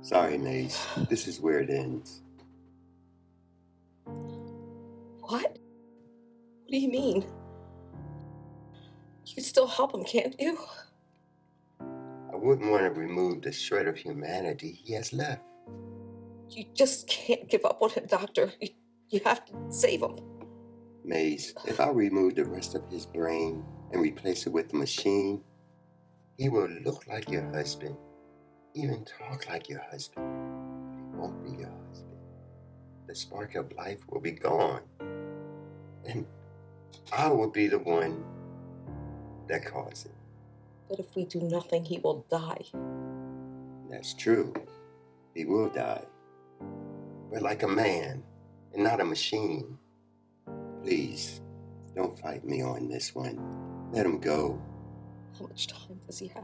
Sorry, Mace. This is where it ends. What? What do you mean? You can still help him, can't you? I wouldn't want to remove the shred of humanity he has left. You just can't give up on him, Doctor. You have to save him. Mace, if I remove the rest of his brain and replace it with a machine, he will look like your husband, even talk like your husband, but he won't be your husband. The spark of life will be gone, and I will be the one that caused it. But if we do nothing, he will die. That's true. He will die. But like a man and not a machine. Please, don't fight me on this one. Let him go. How much time does he have?